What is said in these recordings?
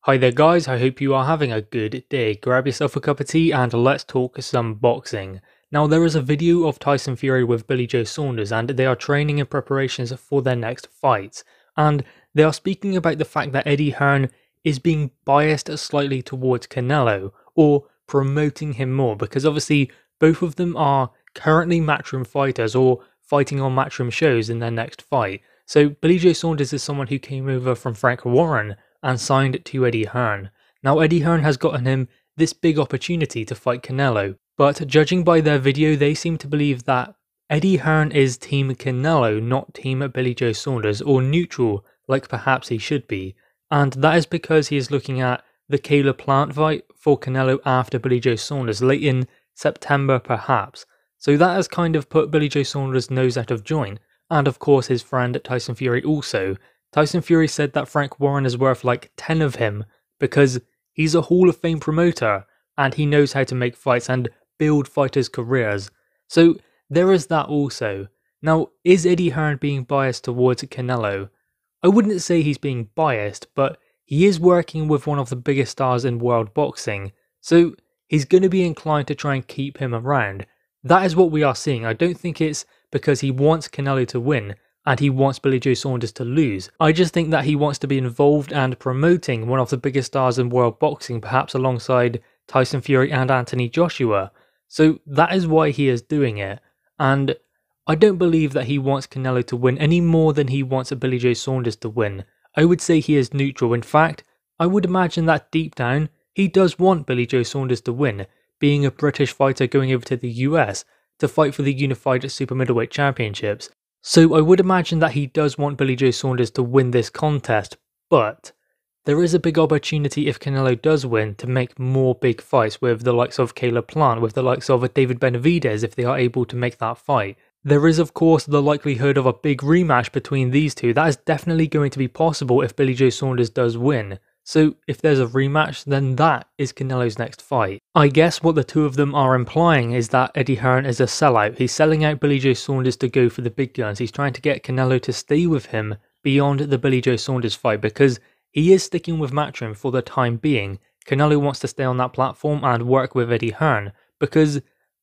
Hi there guys, I hope you are having a good day. Grab yourself a cup of tea and let's talk some boxing. Now there is a video of Tyson Fury with Billy Joe Saunders and they are training in preparations for their next fights. And they are speaking about the fact that Eddie Hearn is being biased slightly towards Canelo, or promoting him more, because obviously both of them are currently matchroom fighters or fighting on matchroom shows in their next fight. So Billy Joe Saunders is someone who came over from Frank Warren and signed to Eddie Hearn. Now Eddie Hearn has gotten him this big opportunity to fight Canelo, but judging by their video they seem to believe that Eddie Hearn is team Canelo, not team Billy Joe Saunders, or neutral like perhaps he should be, and that is because he is looking at the Caleb Plant fight for Canelo after Billy Joe Saunders late in September perhaps. So that has kind of put Billy Joe Saunders' nose out of joint, and of course his friend Tyson Fury also. Tyson Fury said that Frank Warren is worth like 10 of him because he's a Hall of Fame promoter and he knows how to make fights and build fighters' careers. So there is that also. Now, is Eddie Hearn being biased towards Canelo? I wouldn't say he's being biased, but he is working with one of the biggest stars in world boxing, so he's going to be inclined to try and keep him around. That is what we are seeing. I don't think it's because he wants Canelo to win and he wants Billy Joe Saunders to lose. I just think that he wants to be involved and promoting one of the biggest stars in world boxing, perhaps alongside Tyson Fury and Anthony Joshua. So that is why he is doing it. And I don't believe that he wants Canelo to win any more than he wants Billy Joe Saunders to win. I would say he is neutral. In fact, I would imagine that deep down, he does want Billy Joe Saunders to win, being a British fighter going over to the US to fight for the unified super middleweight championships. So I would imagine that he does want Billy Joe Saunders to win this contest, but there is a big opportunity if Canelo does win to make more big fights with the likes of Caleb Plant, with the likes of David Benavidez if they are able to make that fight. There is of course the likelihood of a big rematch between these two. That is definitely going to be possible if Billy Joe Saunders does win. So if there's a rematch, then that is Canelo's next fight. I guess what the two of them are implying is that Eddie Hearn is a sellout. He's selling out Billy Joe Saunders to go for the big guns. He's trying to get Canelo to stay with him beyond the Billy Joe Saunders fight because he is sticking with Matchroom for the time being. Canelo wants to stay on that platform and work with Eddie Hearn because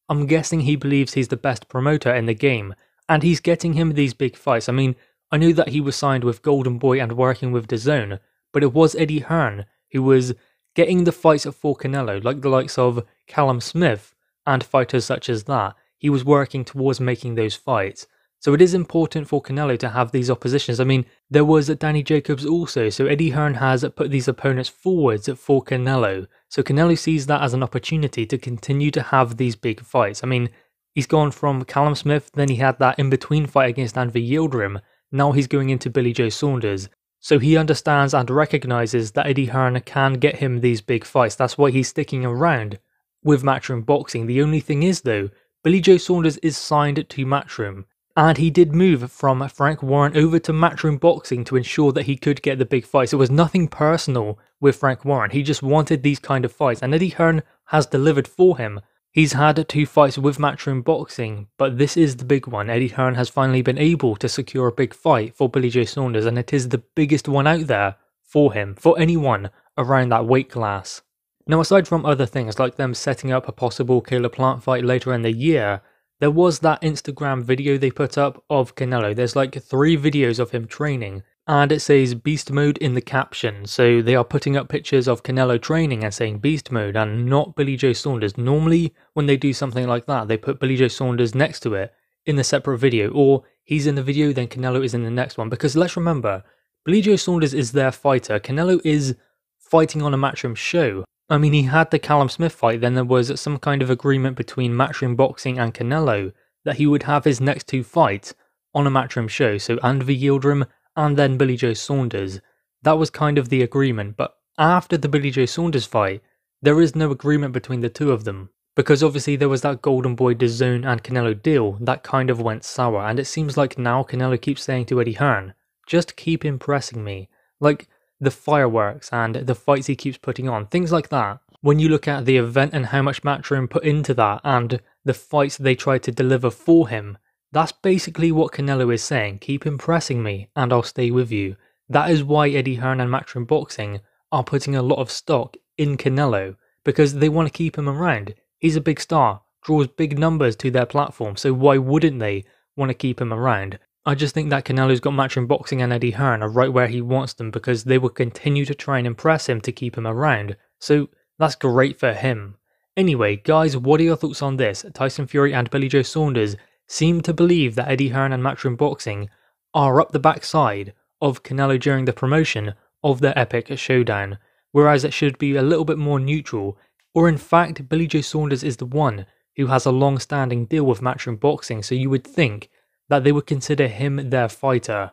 I'm guessing he believes he's the best promoter in the game and he's getting him these big fights. I mean, I knew that he was signed with Golden Boy and working with DAZN, but it was Eddie Hearn who was getting the fights for Canelo, like the likes of Callum Smith and fighters such as that. He was working towards making those fights. So it is important for Canelo to have these oppositions. I mean, there was Danny Jacobs also, so Eddie Hearn has put these opponents forwards for Canelo. So Canelo sees that as an opportunity to continue to have these big fights. I mean, he's gone from Callum Smith, then he had that in-between fight against Andy Yildirim, now he's going into Billy Joe Saunders. So he understands and recognises that Eddie Hearn can get him these big fights. That's why he's sticking around with Matchroom Boxing. The only thing is though, Billy Joe Saunders is signed to Matchroom. And he did move from Frank Warren over to Matchroom Boxing to ensure that he could get the big fights. It was nothing personal with Frank Warren. He just wanted these kind of fights. And Eddie Hearn has delivered for him. He's had 2 fights with Matchroom Boxing, but this is the big one. Eddie Hearn has finally been able to secure a big fight for Billy Joe Saunders, and it is the biggest one out there for him, for anyone around that weight class. Now, aside from other things like them setting up a possible Caleb Plant fight later in the year, there was that Instagram video they put up of Canelo. There's like 3 videos of him training, and it says Beast Mode in the caption. So they are putting up pictures of Canelo training and saying Beast Mode and not Billy Joe Saunders. Normally when they do something like that, they put Billy Joe Saunders next to it in the separate video, or he's in the video then Canelo is in the next one. Because let's remember, Billy Joe Saunders is their fighter. Canelo is fighting on a Matchroom show. I mean, he had the Callum Smith fight, then there was some kind of agreement between Matchroom Boxing and Canelo that he would have his next 2 fights on a Matchroom show. So Andy Yildirim and then Billy Joe Saunders. That was kind of the agreement, but after the Billy Joe Saunders fight, there is no agreement between the two of them. Because obviously there was that Golden Boy DAZN and Canelo deal that kind of went sour, and it seems like now Canelo keeps saying to Eddie Hearn, just keep impressing me. Like the fireworks and the fights he keeps putting on, things like that. When you look at the event and how much Matchroom put into that and the fights they tried to deliver for him, that's basically what Canelo is saying. Keep impressing me and I'll stay with you. That is why Eddie Hearn and Matchroom Boxing are putting a lot of stock in Canelo because they want to keep him around. He's a big star, draws big numbers to their platform, so why wouldn't they want to keep him around? I just think that Canelo's got Matchroom Boxing and Eddie Hearn are right where he wants them because they will continue to try and impress him to keep him around, so that's great for him. Anyway, guys, what are your thoughts on this? Tyson Fury and Billy Joe Saunders seem to believe that Eddie Hearn and Matchroom Boxing are up the backside of Canelo during the promotion of their epic showdown, whereas it should be a little bit more neutral, or in fact Billy Joe Saunders is the one who has a long-standing deal with Matchroom Boxing, so you would think that they would consider him their fighter.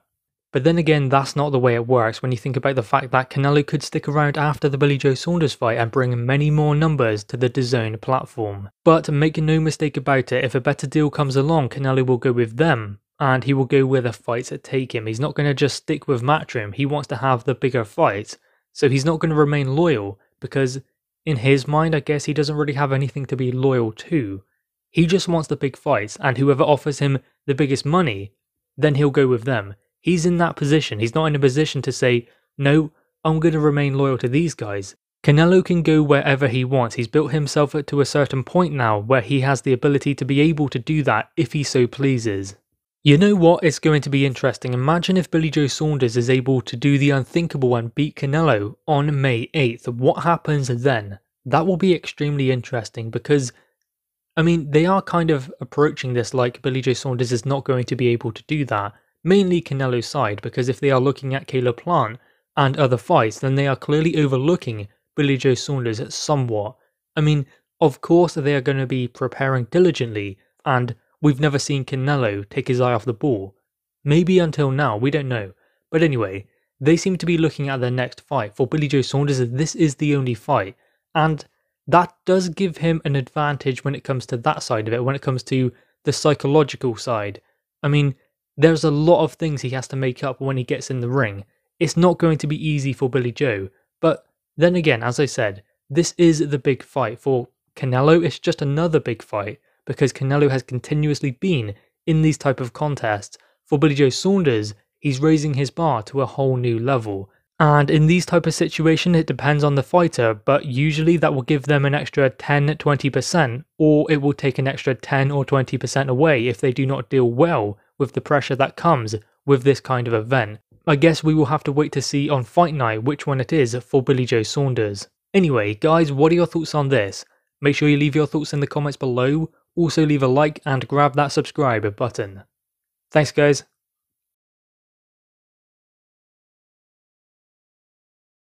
But then again, that's not the way it works when you think about the fact that Canelo could stick around after the Billy Joe Saunders fight and bring many more numbers to the DAZN platform. But make no mistake about it, if a better deal comes along, Canelo will go with them, and he will go where the fights take him. He's not going to just stick with Matchroom, he wants to have the bigger fights, so he's not going to remain loyal, because in his mind I guess he doesn't really have anything to be loyal to. He just wants the big fights, and whoever offers him the biggest money, then he'll go with them. He's in that position. He's not in a position to say, no, I'm going to remain loyal to these guys. Canelo can go wherever he wants. He's built himself up to a certain point now where he has the ability to be able to do that if he so pleases. You know what? It's going to be interesting. Imagine if Billy Joe Saunders is able to do the unthinkable and beat Canelo on May 8th. What happens then? That will be extremely interesting because, I mean, they are kind of approaching this like Billy Joe Saunders is not going to be able to do that. Mainly Canelo's side, because if they are looking at Caleb Plant and other fights, then they are clearly overlooking Billy Joe Saunders somewhat. I mean, of course they are going to be preparing diligently, and we've never seen Canelo take his eye off the ball. Maybe until now, we don't know. But anyway, they seem to be looking at their next fight. For Billy Joe Saunders, this is the only fight, and that does give him an advantage when it comes to that side of it, when it comes to the psychological side. I mean, there's a lot of things he has to make up when he gets in the ring. It's not going to be easy for Billy Joe, but then again, as I said, this is the big fight. For Canelo, it's just another big fight, because Canelo has continuously been in these type of contests. For Billy Joe Saunders, he's raising his bar to a whole new level. And in these type of situations, it depends on the fighter, but usually that will give them an extra 10-20%, or it will take an extra 10 or 20% away if they do not deal well with the pressure that comes with this kind of event. I guess we will have to wait to see on fight night which one it is for Billy Joe Saunders. Anyway, guys, what are your thoughts on this? Make sure you leave your thoughts in the comments below, also leave a like and grab that subscribe button. Thanks guys.